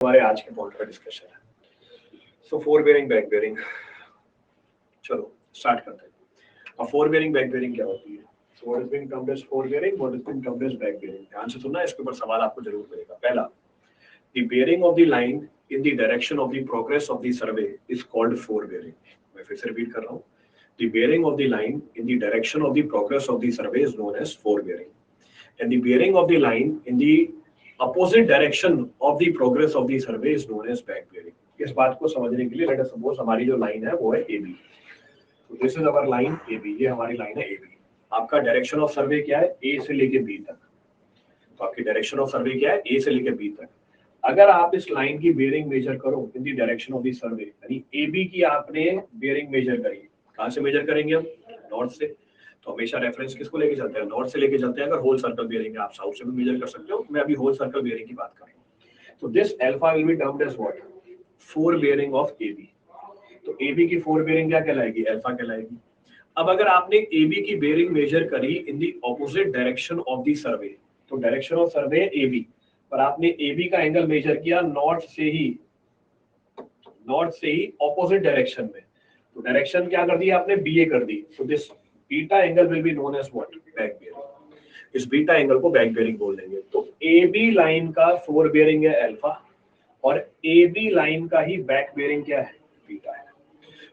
हमारे आज के पॉइंट का डिस्कशन है। सो फोर बेयरिंग बैक बेयरिंग, चलो स्टार्ट करते हैं। अब फोर बेयरिंग बैक बेयरिंग क्या होती है? So what is being termed as fore bearing, what is being termed as back bearing. ध्यान से सुनना, इसके ऊपर सवाल आपको जरूर मिलेगा। पहला, the bearing of the line in the direction of the progress of the survey is called fore bearing. मैं फिर से रिपीट कर रहा हूँ, the bearing of the line in the direction of the progress of the survey is known as fore bearing, and the bearing of the line in the opposite direction of the progress of the survey is known as back bearing. इस बात को समझने के लिए late us suppose हमारी जो line है वो है ए बी। तो this is our line A B, ये हमारी लाइन है ए बी। आपका डायरेक्शन ऑफ सर्वे क्या है? ए से लेके बी तक। तो आपकी डायरेक्शन ऑफ सर्वे क्या है? ए से लेके बी तक। अगर आप इस लाइन की बेयरिंग मेजर करो इन द डायरेक्शन ऑफ द सर्वे, यानी ए बी की आपने बेयरिंग मेजर करी, कहाँ से मेजर करेंगे हम? नॉर्थ से। तो हमेशा रेफरेंस किसको लेके चलते हैं? नॉर्थ से लेके चलते हैं। अगर होल सर्कल बेयरिंग है, आप साउथ से भी मेजर कर सकते हो, मैं अभी होल सर्कल बेयरिंग की बात कर रहा हूँ। तो this alpha will be termed as what? Fore bearing of A B. तो ए बी की फोर बेयरिंग क्या कहलाएगी? अल्फा कहलाएगी। अब अगर आपने ए बी की बेयरिंग मेजर करी in the opposite direction of the survey, तो direction of survey A B, पर आपने ए बी का एंगल मेजर किया नॉर्थ से ही ऑपोजिट डायरेक्शन में, तो डायरेक्शन क्या कर दी आपने? बी ए कर दी। तो this beta angle will be known as what? Back bearing. इस बीटा एंगल को बैक बेयरिंग बोल देंगे। तो ए बी लाइन का फोर बेयरिंग है अल्फा, और ए बी लाइन का ही बैक बेयरिंग क्या है? बीटा है।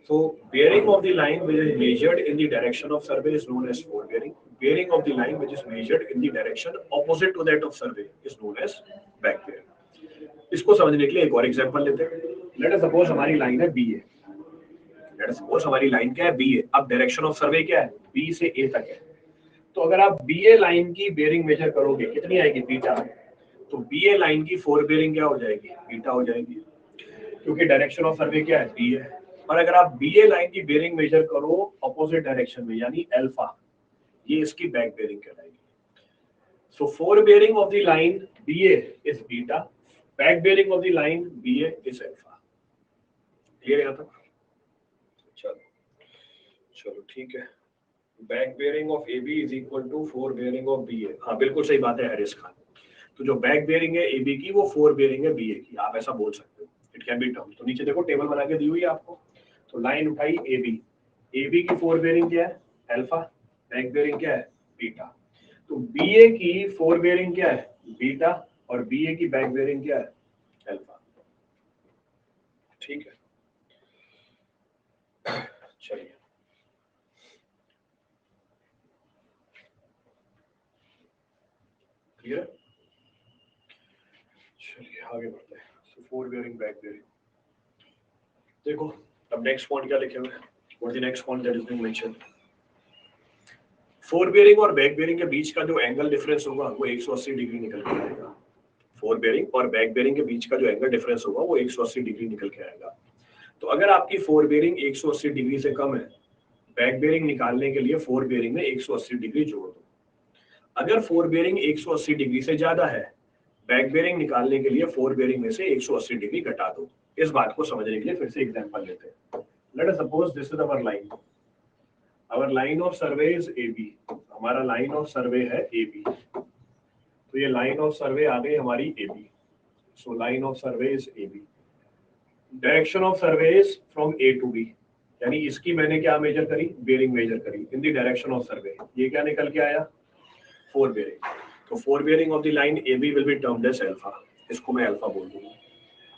So bearing of the line which is measured in the direction of survey is known as forebearing. Bearing of the line which is measured in the direction opposite to that of survey is known as back bearing. इसको समझने के लिए एक और example लेते हैं। Let us suppose हमारी line है बी ए। लेट अस सपोज हमारी लाइन क्या है? बी ए। अब डायरेक्शन ऑफ सर्वे क्या है? बी से ए तक है। तो अगर आप बी ए लाइन की बेयरिंग मेजर करोगे, कितनी आएगी? बीटा। तो बी ए लाइन की फोर बेयरिंग क्या हो जाएगी? बीटा हो जाएगी, क्योंकि डायरेक्शन ऑफ सर्वे क्या है? बी है। और अगर आप बी ए लाइन की बेयरिंग मेजर करो अपोजिट डायरेक्शन में, यानी अल्फा, ये इसकी बैक बेयरिंग कहलाएगी। So fore bearing of the line B A is beta, back bearing of the line B A is alpha. Clear यहां तक? चलो चलो ठीक है। Back bearing of A B is equal to fore bearing of B A. हाँ बिल्कुल सही बात है हरीश खान। तो जो बैक बेयरिंग है ए बी की, वो फोर बेयरिंग है बी ए की। आप ऐसा बोल सकते हो, इट कैन बी टर्म। तो नीचे देखो टेबल बना के दी हुई है आपको। तो लाइन उठाई ए बी की फोर बेयरिंग क्या है? अल्फा। बैक बेयरिंग क्या है? बीटा। तो बी ए की फोर बेयरिंग क्या है? बीटा, और बी ए की बैक बेयरिंग क्या है? अल्फा। ठीक है, चलिए क्लियर? चलिए आगे बढ़ते हैं। सो फोर बेयरिंग बैक बेयरिंग। देखो अब नेक्स्ट पॉइंट क्या लिखे हुए हैं? What is the next point that is being mentioned? Four bearing और बैक बेयरिंग के बीच का जो एंगल डिफरेंस होगा वो 180 डिग्री निकल के आएगा। फोर बेयरिंग और बैक बेयरिंग के बीच का जो एंगल डिफरेंस होगा वो 180 डिग्री निकल के आएगा। तो अगर आपकी फोर बेयरिंग 180 डिग्री से कम है, बैक बेयरिंग निकालने के लिए फोर बेयरिंग में 180 डिग्री जोड़ दो। अगर फोर बेयरिंग 180 डिग्री से ज्यादा है, बैक बेयरिंग निकालने के लिए फोर बेयरिंग में से 180 डिग्री घटा दो। इस बात को समझने के लिए फिर से एग्जांपल लेते हैं। Let us suppose this is our line. Our line of survey is A B. हमारा लाइन ऑफ सर्वे है ए बी। तो ये लाइन ऑफ सर्वे आ गई हमारी A B. So line of survey is A B. Direction of survey is from A to B, यानी इसकी मैंने क्या मेजर करी? बेयरिंग मेजर करी in the direction of survey. ये क्या निकल के आया? Fore bearing. तो fore bearing of the line A B will be termed as alpha. इसको मैं अल्फा बोल दूंगा।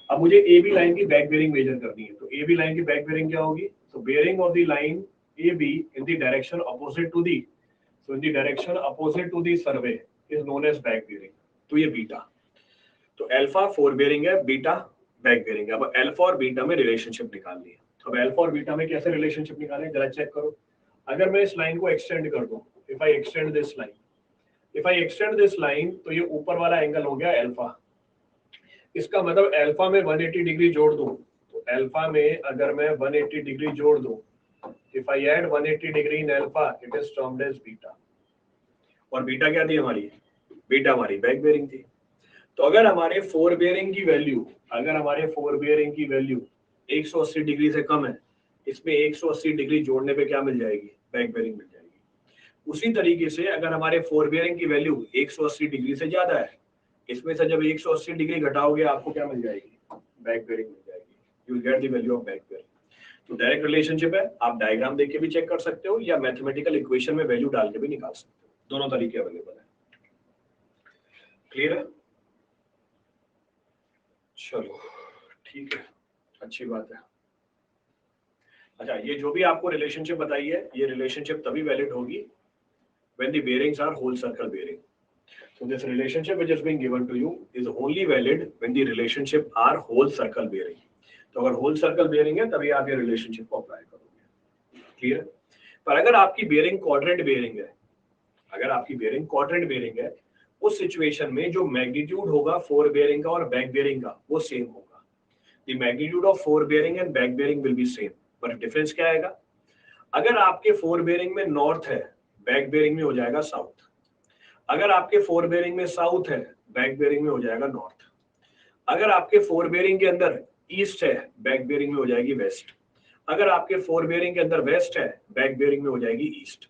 अब मुझे ए बी लाइन की बैक बेयरिंग मेजर करनी है। तो ए बी लाइन की बैक बेयरिंग क्या होगी? तो bearing of the line A B in the direction opposite to the, so in the direction opposite to the survey is known as back bearing। तो ये beta. तो alpha four bearing है, beta back bearing है। अब alpha और beta में relationship निकालनी है। अब अल्फा और बीटा में कैसे रिलेशनशिप निकालें जरा चेक करो। अगर मैं इस लाइन को एक्सटेंड कर दूं, if I extend this line, तो ये ऊपर वाला एंगल हो गया अल्फा। इसका मतलब अल्फा में 180 डिग्री जोड़ दूं, तो अल्फा में अगर मैं 180 डिग्री जोड़ दूं, if I add 180 degree in alpha, it is termed as beta। और बीटा क्या थी हमारी? बीटा हमारी बैक बेयरिंग थी। तो अगर हमारे फोर बेयरिंग की वैल्यू 180 डिग्री से कम है, इसमें 180 डिग्री जोड़ने पे क्या मिल जाएगी? बैक बेयरिंग मिल जाएगी। उसी तरीके से अगर हमारे फोर बेयरिंग की वैल्यू 180 डिग्री से ज्यादा है, इसमें से जब 180 डिग्री घटाओगे आपको क्या मिल जाएगी? बैक बेयरिंग मिल जाएगी, you will get the value of back bearing. तो डायरेक्ट रिलेशनशिप है, आप डायग्राम देख के भी चेक कर सकते हो या मैथमेटिकल इक्वेशन में वैल्यू डाल के भी निकाल सकते हो, दोनों तरीके अवेलेबल है। क्लियर है? चलो ठीक है, अच्छी बात है। अच्छा, ये जो भी आपको रिलेशनशिप बताई है, ये रिलेशनशिप तभी वैलिड होगी when the bearings are whole circle bearing. So this relationship which is being given to you is only valid when the relationship are whole circle bearing. तो अगर whole circle bearing है तभी आप ये relationship को apply करोगे। Clear है? पर अगर आपकी बेयरिंग क्वाड्रेंट बेयरिंग है, अगर आपकी बेयरिंग क्वाड्रेंट बेयरिंग है, उस सिचुएशन में जो मैग्नीट्यूड होगा फोर बेयरिंग का और बैक बेयरिंग का वो सेम होगा। The magnitude of fore bearing and back bearing will be same, पर डिफरेंस क्या आएगा? अगर आपके फोर बेयरिंग में नॉर्थ है, बैक बेयरिंग में हो जाएगा साउथ। अगर आपके फोर बेयरिंग में साउथ है, बैक बेयरिंग में हो जाएगा नॉर्थ। अगर आपके फोर बेयरिंग के अंदर ईस्ट है, बैक बेयरिंग में हो जाएगी वेस्ट। अगर आपके फोर बेयरिंग के अंदर वेस्ट है, बैक बेयरिंग में हो जाएगी ईस्ट।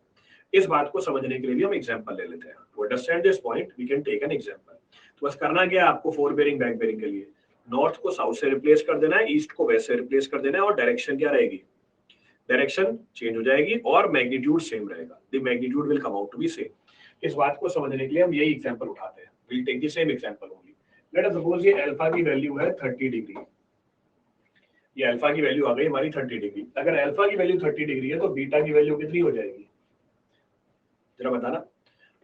इस बात को समझने के लिए भी हम एग्जांपल ले लेते हैं। To understand this point we can take an example. तो बस करना क्या है आपको, फोर बेयरिंग बैक बेयरिंग के लिए नॉर्थ को साउथ से रिप्लेस कर देना है, ईस्ट को वेस्ट से रिप्लेस कर देना है, और डायरेक्शन क्या रहेगी? डायरेक्शन चेंज हो जाएगी और मैग्नीट्यूड सेम रहेगा। The magnitude will come out to be same. इस बात को समझने के लिए हम यही एग्जांपल उठाते हैं। We take the same example only. Let us suppose ये अल्फा की वैल्यू है 30 डिग्री। ये अल्फा की वैल्यू आ गई हमारी 30 डिग्री। अगर अल्फा की वैल्यू 30 डिग्री है तो बीटा की वैल्यू कितनी हो जाएगी? जरा बताना।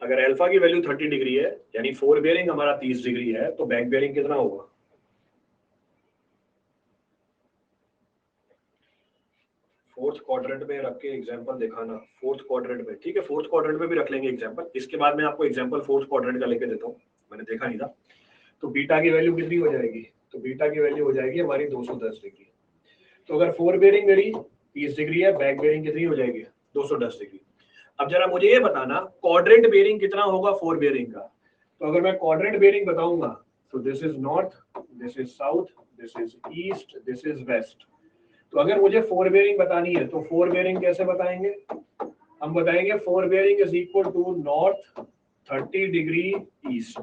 अगर अल्फा की वैल्यू 30 डिग्री है यानी फोर बेयरिंग हमारा 30 डिग्री है, तो बैक बेयरिंग कितना होगा? फोर्थ क्वाड्रेंट में रख के एग्जांपल दिखाना, फोर्थ क्वाड्रेंट में। ठीक है, फोर्थ क्वाड्रेंट में भी रख लेंगे एग्जांपल। इसके बाद मैं आपको एग्जांपल फोर्थ क्वाड्रेंट का लेके देता हूँ, मैंने देखा नहीं था। तो बीटा की वैल्यू कितनी हो जाएगी? तो बीटा की वैल्यू हो जाएगी हमारी 210 डिग्री। तो अगर फोर बेयरिंग मेरी 30 डिग्री है, बैक बेयरिंग कितनी हो जाएगी? 210 डिग्री। अब जरा मुझे ये बताना क्वाड्रेंट बेयरिंग कितना होगा फोर बेयरिंग का। तो अगर मैं क्वाड्रेंट बेयरिंग बताऊंगा तो this is north, this is south, this is east, this is west. तो अगर मुझे फोर बेयरिंग बतानी है तो फोर बेयरिंग कैसे बताएंगे? हम बताएंगे fore bearing is equal to north 30 degree east.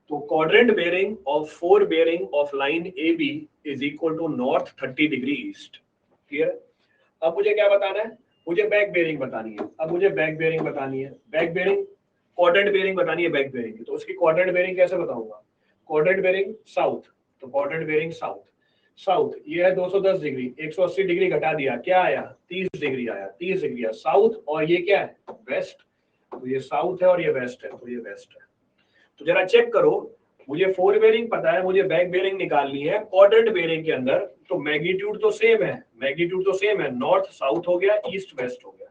तो quadrant bearing of fore bearing of line A B is equal to north 30 degree east. Clear? अब मुझे क्या बताना है? मुझे बैक बेयरिंग बतानी है। अब मुझे बैक बेयरिंग बतानी है, बैक बेयरिंग क्वाड्रेंट बेयरिंग बतानी है बैक बेयरिंग की। तो उसकी क्वाड्रेंट बेयरिंग कैसे बताऊंगा? क्वाड्रेंट बेयरिंग साउथ, तो क्वाड्रेंट बेयरिंग साउथ। साउथ ये है 210 डिग्री, 180 डिग्री घटा दिया, क्या आया? 30 डिग्री आया। 30 डिग्री है साउथ, और ये क्या है? वेस्ट। तो ये साउथ है और ये वेस्ट है, तो ये वेस्ट है। तो जरा चेक करो, मुझे फोर बेयरिंग पता है, मुझे बैक बेयरिंग निकालनी है क्वाड्रेंट बेयरिंग के अंदर। तो मैग्नीट्यूड तो सेम है, मैग्नीट्यूड तो सेम है, नॉर्थ साउथ हो गया, ईस्ट वेस्ट हो गया।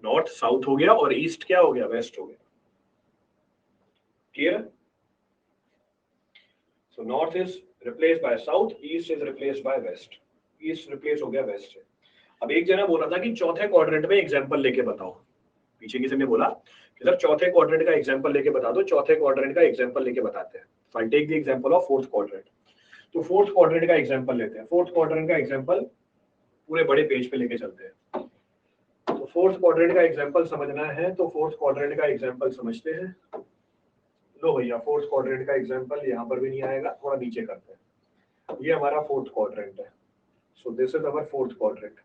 नॉर्थ साउथ हो गया और ईस्ट क्या हो गया? वेस्ट हो गया। Clear? So north is replace by south, east is replace by west. East replace हो गया वेस्ट से। अब एक जना बोला था कि चौथे क्वाड्रेंट में एग्जांपल लेके बताओ। पीछे किसी ने बोला कि सर चौथे क्वाड्रेंट का एग्जांपल लेके बता दो। चौथे क्वाड्रेंट का एग्जांपल लेके बताते हैं। So I take the example of fourth quadrant. तो फोर्थ क्वाड्रेंट का एग्जांपल लेते हैं। फोर्थ क्वाड्रेंट का एग्जांपल पूरे बड़े पेज पे लेके चलते हैं। तो फोर्थ क्वाड्रेंट का एग्जांपल समझना है तो फोर्थ क्वाड्रेंट का एग्जांपल समझते हैं। लो भैया, फोर्थ क्वाड्रेंट का एग्जांपल यहाँ पर भी नहीं आएगा, थोड़ा नीचे करते हैं। ये हमारा फोर्थ क्वाड्रेंट है। सो this is our fourth quadrant.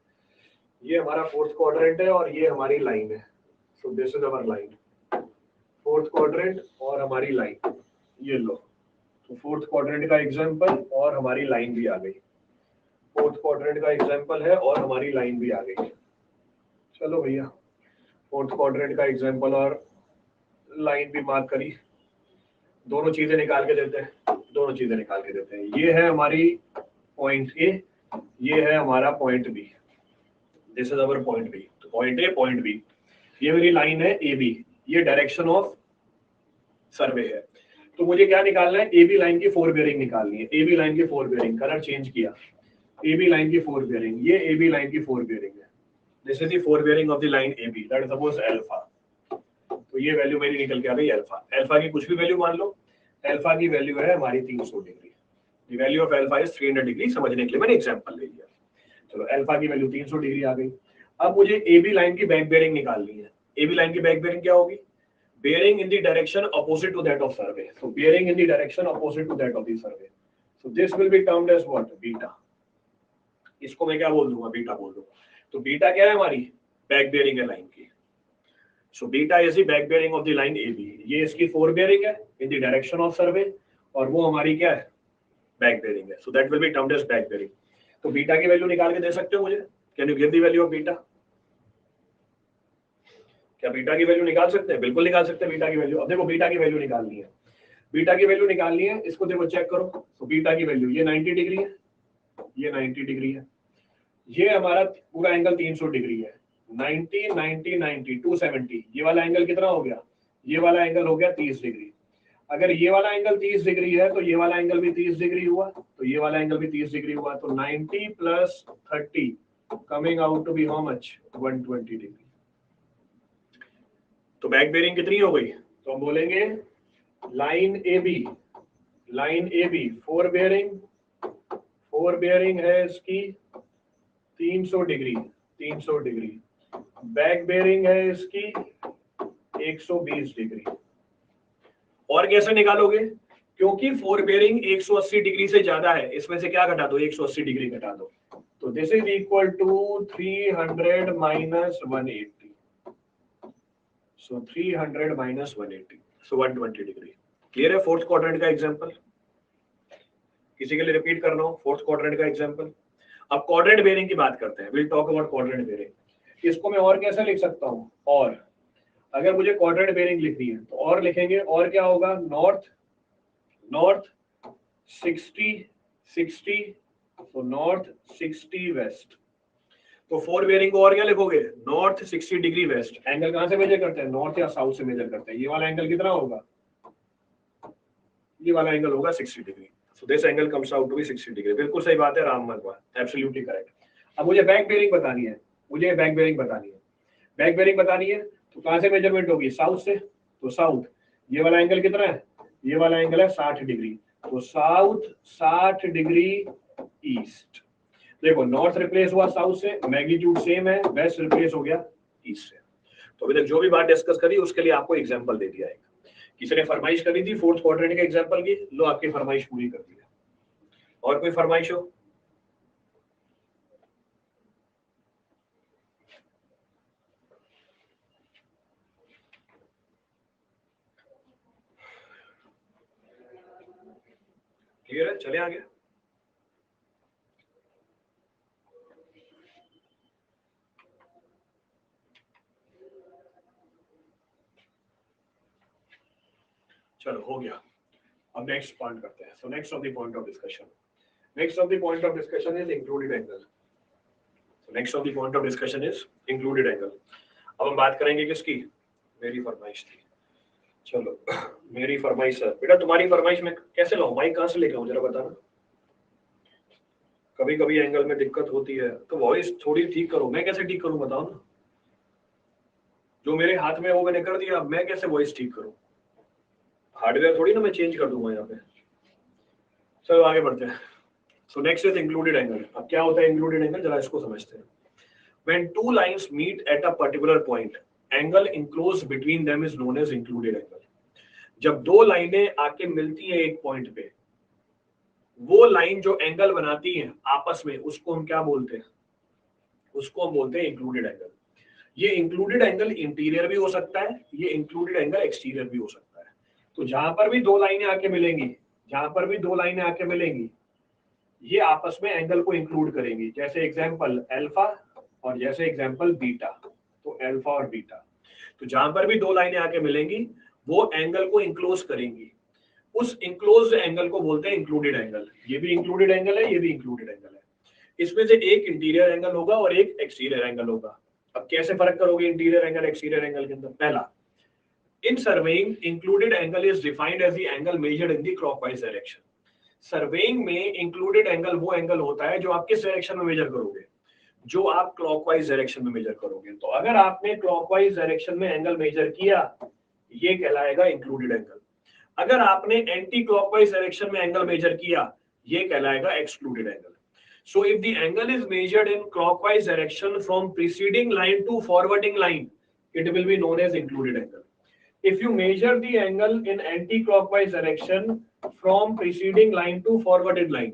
ये हमारा फोर्थ क्वाड्रेंट है और ये हमारी लाइन है। सो this is our line, fourth quadrant और हमारी लाइन। ये लो, तो फोर्थ क्वाड्रेंट का एग्जांपल और हमारी लाइन भी आ गई। फोर्थ क्वाड्रेंट का एग्जांपल है और हमारी लाइन भी आ गई। चलो भैया, फोर्थ क्वाड्रेंट का एग्जांपल और लाइन भी मार्क करी। दोनों चीजें निकाल के देते हैं, दोनों चीजें निकाल के देते हैं। ये है हमारी पॉइंट ए, ये है हमारा point B. This is our point B. तो पॉइंट ए, पॉइंट बी, ये मेरी लाइन है ए बी। ये डायरेक्शन ऑफ सर्वे है। तो मुझे क्या निकालना है? ए बी लाइन की फोर बेयरिंग निकालनी है। ए बी लाइन की फोर बेयरिंग, कलर चेंज किया। ए बी लाइन की फोर बेयरिंग, ये ए बी लाइन की फोर बेयरिंग है। This is the fore bearing of the line A B, that is suppose alpha. तो ये value मेरी निकल के आ गई अल्फा। अल्फा की कुछ भी वैल्यू मान लो। अल्फा की वैल्यू है हमारी 300 degree. The value of alpha is 300 degree. समझने के लिए मैंने एग्जांपल ले लिया। चलो, अल्फा की वैल्यू 300 डिग्री आ गई। अब मुझे ए बी लाइन की बैक बेयरिंग निकालनी है। ए बी लाइन की बैक बेयरिंग क्या होगी? Bearing in the direction opposite to that of survey. So bearing in the direction opposite to that of the survey. So this will be termed as what? Beta. इसको मैं क्या बोल दूंगा? Beta बोल दूंगा. तो बीटा क्या है हमारी? बैक बेयरिंग है लाइन की. So beta is the back bearing of the line AB. ये इसकी फोर बेयरिंग है in the direction of survey और वो हमारी क्या है? बैक बेयरिंग है. So that will be termed as back bearing. तो बीटा की वैल्यू निकाल के दे सकते हो मुझे? Can you give the value of beta? क्या बीटा की वैल्यू निकाल सकते हैं? बिल्कुल निकाल सकते हैं बीटा की वैल्यू. अब देखो बीटा की वैल्यू निकालनी है. बीटा की वैल्यू निकालनी है. इसको देखो चेक करो. तो बीटा की वैल्यू ये 90 डिग्री है, ये 90 डिग्री है, ये हमारा पूरा एंगल 300 डिग्री है. 90 90 90 270. ये वाला एंगल कितना हो गया? ये वाला एंगल हो गया 30 डिग्री. अगर ये वाला एंगल 30 डिग्री है तो ये वाला एंगल भी 30 डिग्री हुआ, तो ये वाला एंगल भी 30 डिग्री हुआ. तो 90 plus 30 coming out to be how much? 120 degree. तो बैक बेयरिंग कितनी हो गई? तो हम बोलेंगे line A B fore bearing है इसकी 300 डिग्री. बैक बेयरिंग है इसकी 120 डिग्री. और कैसे निकालोगे? क्योंकि फोर बेयरिंग 180 डिग्री से ज्यादा है, इसमें से क्या घटा दो? 180 डिग्री घटा दो. तो this is equal to 300 minus 180. So 300 minus 180, so 120 degree. Clear है? फोर्थ क्वाड्रेंट का एग्जांपल किसी के लिए रिपीट कर रहा हूं. फोर्थ क्वाड्रेंट का एग्जांपल. अब क्वाड्रेंट बेयरिंग की बात करते हैं. Will talk about quadrant bearing. इसको मैं और कैसे लिख सकता हूं? और अगर मुझे क्वाड्रेंट बेयरिंग लिखनी है तो और लिखेंगे. और क्या होगा? नॉर्थ 60 तो नॉर्थ 60 वेस्ट. तो फोर बेयरिंग को और क्या लिखोगे? North 60 degree west. एंगल कहां से मेजर करते हैं? नॉर्थ या साउथ से मेजर करते हैं. ये वाला एंगल कितना होगा? ये वाला एंगल होगा 60 degree. So this angle comes out to be 60 degree. बिल्कुल सही बात है राम मनवा, एब्सोल्युटली करेक्ट. अब मुझे बैक बेयरिंग बतानी है. बैक बेयरिंग बतानी है तो कहां से मेजरमेंट होगी? साउथ से. तो साउथ, ये वाला एंगल कितना है? ये वाला एंगल है 60 डिग्री. तो साउथ 60 डिग्री ईस्ट. देखो नॉर्थ रिप्लेस हुआ साउथ से, मैग्नीट्यूड सेम है. वेस्ट रिप्लेस हो गया ईस्ट से. तो अभी तक जो भी बात डिस्कस करी उसके लिए आपको एग्जांपल दे दिया है. किसी ने फरमाइश करी थी फोर्थ क्वाड्रेंट के एग्जांपल की, लो आपकी फरमाइश पूरी कर दी है. और कोई फरमाइश हो? क्लियर है? चले आगे. चलो हो गया. अब नेक्स्ट पॉइंट करते हैं. So next of the point of discussion is included angle. अब हम बात करेंगे किसकी? मेरी फरमाइश थी. चलो मेरी फरमाइश है. बेटा तुम्हारी फरमाइश में कैसे लाऊं? माइक कहां से लेके आऊं जरा बताना. कभी कभी एंगल में दिक्कत होती है तो वॉइस थोड़ी ठीक करो. मैं कैसे ठीक करूं बताओ ना. जो मेरे हाथ में वो मैंने कर दिया, मैं कैसे वॉइस ठीक करूं? हार्डवेयर थोड़ी ना मैं चेंज कर दूंगा यहाँ पे. चलो आगे बढ़ते हैं. So next is included angle. अब क्या होता है इंक्लूडेड एंगल, जरा इसको समझते हैं. When two lines meet at a particular point, angle enclosed between them is known as included angle. जब दो लाइनें आके मिलती हैं एक पॉइंट पे, वो लाइन जो एंगल बनाती हैं आपस में, उसको हम क्या बोलते हैं? उसको हम बोलते हैं इंक्लूडेड एंगल. ये इंक्लूडेड एंगल इंटीरियर भी हो सकता है, ये इंक्लूडेड एंगल एक्सटीरियर भी हो सकता है. तो जहां पर भी दो लाइनें आके मिलेंगी, ये आपस में एंगल को इंक्लूड करेंगी. जैसे एग्जांपल अल्फा और जैसे एग्जांपल बीटा. तो अल्फा और बीटा, तो जहां पर भी दो लाइनें आके मिलेंगी वो एंगल को इंक्लोज करेंगी. उस इंक्लोज्ड एंगल को बोलते हैं इंक्लूडेड एंगल. ये भी इंक्लूडेड एंगल है, ये भी इंक्लूडेड एंगल है. इसमें से एक इंटीरियर एंगल होगा और एक एक्सटीरियर एंगल होगा. अब कैसे फर्क करोगे इंटीरियर एंगल एक्सटीरियर एंगल के अंदर? पहला, in surveying included angle is defined as the angle measured in the clockwise direction. Surveying में इंक्लूडेड एंगल वो एंगल होता है जो आप किस डायरेक्शन में मेजर करोगे? जो आप क्लॉकवाइज डायरेक्शन में मेजर करोगे. तो अगर आपने क्लॉकवाइज डायरेक्शन में एंगल मेजर किया, ये कहलाएगा इंक्लूडेड एंगल. अगर आपने एंटी क्लॉकवाइज डायरेक्शन में एंगल मेजर किया, ये कहलाएगा excluded angle. So if the angle is measured in clockwise direction from preceding line to forwarding line, it will be known as included angle. if you measure the angle in anti-clockwise direction from preceding line to forwarded line,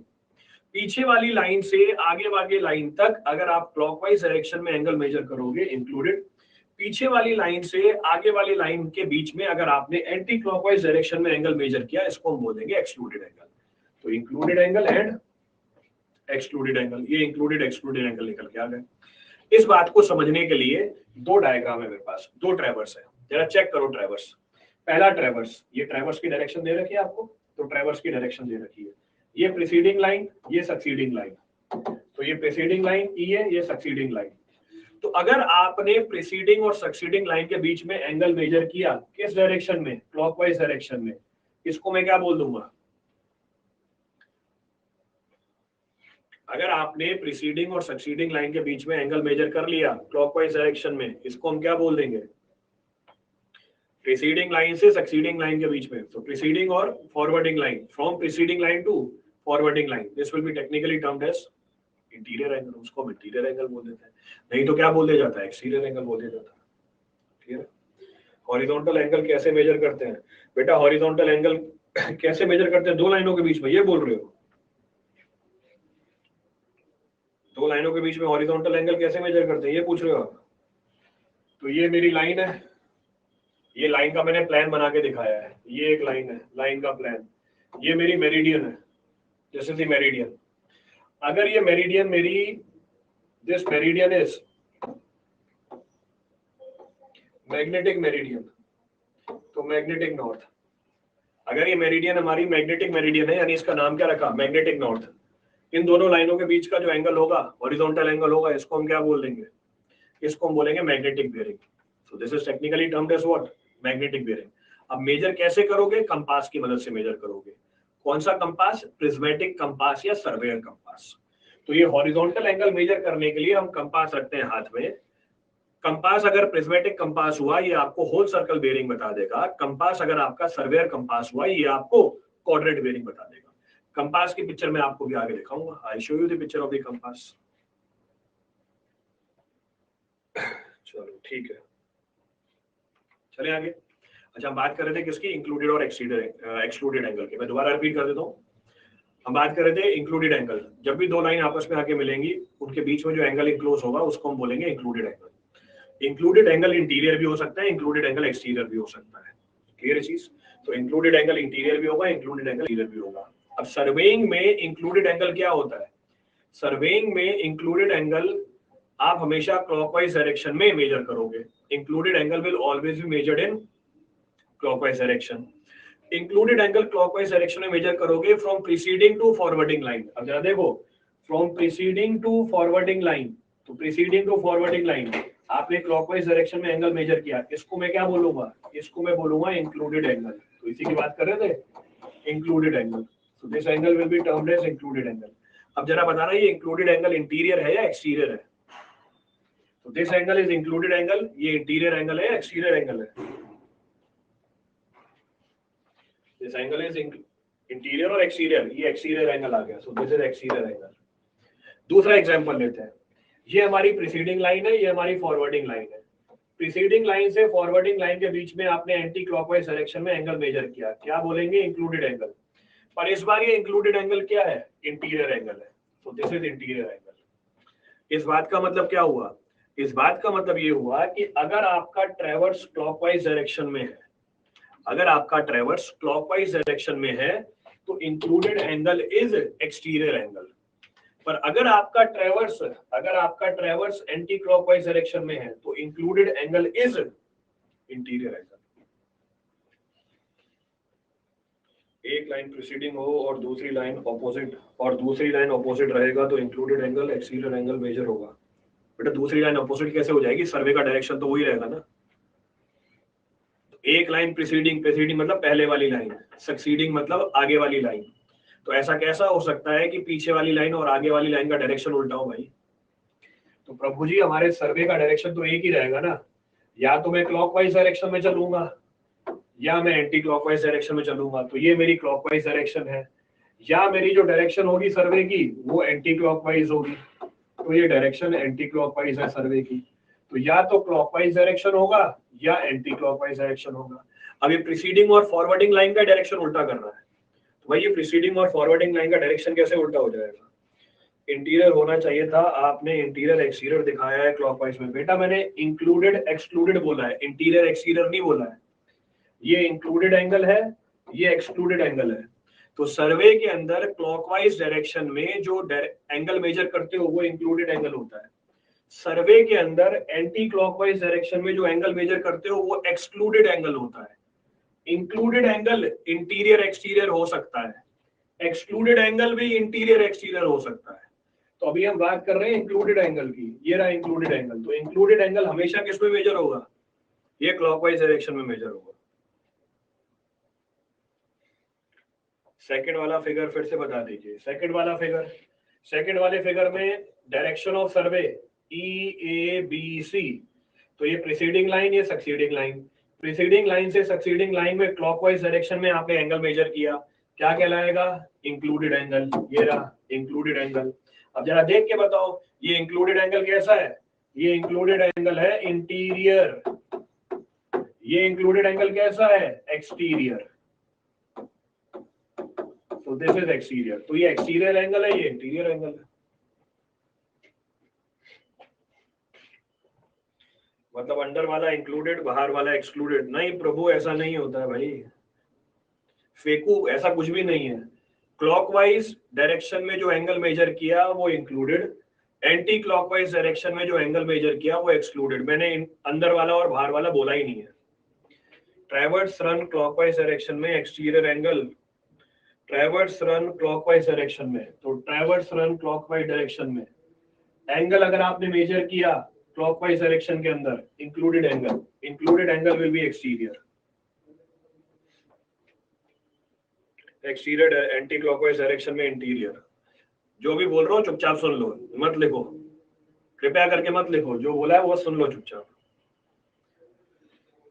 पीछे वाली line से आगे वाली line तक अगर आप clockwise direction में angle major करोगे इंक्लूडेड, पीछे वाली लाइन से आगे वाली लाइन के बीच में अगर आपने एंटी क्लॉकवाइज डायरेक्शन में एंगल मेजर किया, इसको हम बोलेंगे एक्सक्लूडेड एंगल। तो included angle and excluded angle, ये इंक्लूडेड एक्सक्लूडेड एंगल निकल के आ गए। इस बात को समझने के लिए दो डायग्राम है मेरे पास, दो ट्रैवर्स है, जरा चेक करो ट्रैवर्स। पहला ट्रैवर्स, ये ट्रैवर्स की डायरेक्शन दे रखी है आपको, तो ट्रैवर्स की डायरेक्शन दे रखी है, ये प्रीसीडिंग लाइन, ये सक्सीडिंग लाइन, तो ये प्रीसीडिंग लाइन ई है, ये सक्सीडिंग लाइन। तो अगर आपने प्रीसीडिंग और सक्सीडिंग लाइन के बीच में एंगल मेजर किया किस डायरेक्शन में, क्लॉकवाइज डायरेक्शन में, इसको मैं क्या बोल दूंगा? अगर आपने प्रीसीडिंग और सक्सीडिंग लाइन के बीच में एंगल मेजर कर लिया क्लॉकवाइज डायरेक्शन में, इसको हम क्या बोल देंगे? प्रीसीडिंग लाइन से सक्सीडिंग लाइन के बीच में, तो प्रीसीडिंग और forwarding line, from preceding line to forwarding line, this will be technically termed as interior angle, उसको हम इंटीरियर एंगल बोल देते हैं, नहीं तो क्या बोल दिया जाता है? एक्सटीरियर एंगल बोल दिया जाता है। ठीक है। हॉरिजॉन्टल एंगल कैसे मेजर करते हैं बेटा? हॉरिजॉन्टल एंगल कैसे मेजर करते हैं? दो लाइनों के बीच में, ये बोल रहे हो? दो लाइनों के बीच में हॉरिजॉन्टल एंगल कैसे मेजर करते हैं, ये पूछ रहे हो आप? तो ये मेरी लाइन है, ये लाइन का मैंने प्लान बना के दिखाया है, ये एक लाइन है, लाइन का प्लान, ये मेरी मेरिडियन है, दिस इज द मेरिडियन। अगर ये मेरिडियन मेरी, this meridian is magnetic meridian, तो मैग्नेटिक नॉर्थ, अगर ये मेरिडियन हमारी मैग्नेटिक मेरिडियन है, यानी इसका नाम क्या रखा? Magnetic north. इन दोनों लाइनों के बीच का जो एंगल होगा, हॉरिजॉन्टल एंगल होगा, इसको हम क्या बोल देंगे? इसको हम बोलेंगे magnetic bearing. So this is technically termed as what? Magnetic bearing. अब मेजर कैसे करोगे? कंपास की मदद से मेजर करोगे। कौन सा कंपास? प्रिज्मेटिक कंपास या सर्वेयर कंपास। तो ये हॉरिजॉन्टल एंगल मेजर करने के लिए हम कंपास रखते हैं हाथ में। कंपास अगर प्रिज्मेटिक कंपास हुआ, ये आपको होल सर्कल बेयरिंग बता देगा। कंपास अगर आपका सर्वेयर कंपास हुआ, ये आपको क्वाड्रेंट बेयरिंग बता देगा। कंपास की पिक्चर में आपको भी आगे दिखाऊंगा, I show you the picture of the compass. चलो ठीक है, चले आगे। अच्छा, हम बात कर रहे थे किसकी? इंक्लूडेड और एक्सक्लूडेड एंगल की। मैं दोबारा रिपीट कर देता हूँ। हम बात कर रहे थे इंक्लूडेड एंगल, जब भी दो लाइन आपस में आके मिलेंगी, उनके बीच में जो एंगल इंक्लोज होगा, उसको हम बोलेंगे included angle. Included angle interior भी हो सकता है, इंक्लूडेड एंगल एक्सटीरियर भी हो सकता है। क्लियर है चीज? तो इंक्लूडेड एंगल इंटीरियर भी होगा, इंक्लूडेड एंगल एक्सटीरियर भी होगा। अब सर्वेइंग में इंक्लूडेड एंगल क्या होता है? सर्वेइंग में इंक्लूडेड एंगल आप हमेशा क्लॉकवाइज डायरेक्शन में मेजर करोगे। Included angle will always be measured in clockwise direction. Included angle clockwise direction में मेजर करोगे from preceding to forwarding line. अब जरा देखो, from preceding to forwarding line, तो प्रीसीडिंग टू फॉरवर्डिंग लाइन आपने clockwise direction में angle measure किया, इसको मैं क्या बोलूंगा? इसको मैं बोलूंगा इंक्लूडेड एंगल। तो इसी की बात कर रहे थे, included angle. So this angle will be termed as included angle. अब जरा बताना, ये इंक्लूडेड एंगल इंटीरियर है या एक्सटीरियर है? तो this angle is included angle, ये इंटीरियर एंगल है, एक्सटीरियर एंगल है? दिस एंगल इज इंटीरियर और एक्सटीरियर, ये एक्सटीरियर एंगल आ गया। So this is exterior angle. दूसरा एग्जांपल लेते हैं, ये हमारी प्रीसीडिंग लाइन है, ये हमारी फॉरवर्डिंग लाइन है। प्रीसीडिंग लाइन से फॉरवर्डिंग लाइन के बीच में आपने एंटी क्लॉकवाइज डायरेक्शन में एंगल मेजर किया, क्या बोलेंगे? Included angle. पर इस बार ये इंक्लूडेड एंगल क्या है? इंटीरियर एंगल है। सो दिस इज इंटीरियर एंगल। इस बात का मतलब क्या हुआ? इस बात का मतलब ये हुआ कि अगर आपका ट्रैवर्स क्लॉकवाइज डायरेक्शन में है, अगर आपका ट्रैवर्स क्लॉकवाइज डायरेक्शन में है, तो included angle is exterior angle. पर अगर आपका ट्रैवर्स एंटी क्लॉकवाइज डायरेक्शन में है, तो included angle is interior angle. एक लाइन प्रीसीडिंग हो और दूसरी लाइन ऑपोजिट रहेगा, तो included angle exterior angle measure होगा। बेटा दूसरी लाइन ऑपोजिट कैसे हो जाएगी? सर्वे का डायरेक्शन तो वही रहेगा ना। एक लाइन प्रीसीडिंग मतलब पहले वाली लाइन, सक्सीडिंग मतलब आगे वाली लाइन। तो ऐसा कैसा हो सकता है कि पीछे वाली लाइन और आगे वाली लाइन का डायरेक्शन उल्टा हो भाई? तो प्रभु जी, हमारे सर्वे का डायरेक्शन तो एक ही रहेगा ना, या तो मैं क्लॉकवाइज डायरेक्शन में चलूंगा या मैं एंटी क्लॉकवाइज डायरेक्शन में चलूंगा। तो ये मेरी क्लॉकवाइज डायरेक्शन है, या मेरी जो डायरेक्शन होगी सर्वे की वो एंटी क्लॉकवाइज होगी। तो ये डायरेक्शन एंटी क्लॉकवाइज है सर्वे की। तो या तो क्लॉकवाइज डायरेक्शन होगा या एंटी क्लॉकवाइज डायरेक्शन होगा। अब ये प्रीसीडिंग और फॉरवर्डिंग लाइन का डायरेक्शन उल्टा कर रहा है, तो भाई ये प्रीसीडिंग और फॉरवर्डिंग लाइन का डायरेक्शन कैसे उल्टा हो जाएगा? इंटीरियर होना चाहिए था, आपने इंटीरियर एक्सटीरियर दिखाया है क्लॉकवाइज में। बेटा मैंने इंक्लूडेड एक्सक्लूडेड बोला है, इंटीरियर एक्सटीरियर नहीं बोला है। ये इंक्लूडेड एंगल है, ये एक्सक्लूडेड एंगल है। तो सर्वे के अंदर क्लॉकवाइज डायरेक्शन में जो एंगल मेजर करते हो वो इंक्लूडेड एंगल होता है। सर्वे के अंदर एंटी क्लॉकवाइज डायरेक्शन में जो एंगल मेजर करते हो वो एक्सक्लूडेड एंगल होता है। इंक्लूडेड एंगल इंटीरियर एक्सटीरियर हो सकता है, एक्सक्लूडेड एंगल भी इंटीरियर एक्सटीरियर हो सकता है। तो अभी हम बात कर रहे हैं इंक्लूडेड एंगल की, ये रहा इंक्लूडेड एंगल। तो इंक्लूडेड एंगल हमेशा किस में मेजर होगा? ये क्लॉकवाइज डायरेक्शन में मेजर होगा। सेकंड वाला फिगर फिर से बता दीजिए। सेकंड वाला फिगर, सेकंड वाले फिगर में डायरेक्शन ऑफ सर्वे EABC, तो ये प्रीसीडिंग लाइन, ये सक्सीडिंग लाइन। प्रीसीडिंग लाइन से सक्सीडिंग लाइन में क्लॉकवाइज डायरेक्शन में आपने एंगल मेजर किया, क्या कहलाएगा? Included angle. ये रहा इंक्लूडेड एंगल। अब जरा देख के बताओ ये इंक्लूडेड एंगल कैसा है? ये इंक्लूडेड एंगल है इंटीरियर। ये इंक्लूडेड एंगल कैसा है? एक्सटीरियर। तो दिस इज एक्सटीरियर। तो ये एक्सटीरियर एंगल है, ये इंटीरियर एंगल है। मतलब अंडर वाला इंक्लूडेड, बाहर वाला एक्सक्लूडेड? नहीं प्रभु, ऐसा नहीं होता है भाई, फेकू, ऐसा कुछ भी नहीं है। क्लॉकवाइज डायरेक्शन में जो एंगल मेजर किया वो इंक्लूडेड, एंटी क्लॉकवाइज डायरेक्शन में जो एंगल मेजर किया वो एक्सक्लूडेड। मैंने अंदर वाला और बाहर वाला बोला ही नहीं है। ट्रैवर्स रन क्लॉकवाइज डायरेक्शन में exterior angle, traverse run clockwise direction में, तो ट्रैवर्स रन क्लॉकवाइज डायरेक्शन में एंगल अगर आपने मेजर किया क्लॉकवाइज डायरेक्शन के अंदर, included angle will be exterior. Exterior anti clockwise direction में इंटीरियर। जो भी बोल रहा हूँ चुपचाप सुन लो, मत लिखो, कृपया करके मत लिखो, जो बोला है वो सुन लो चुपचाप।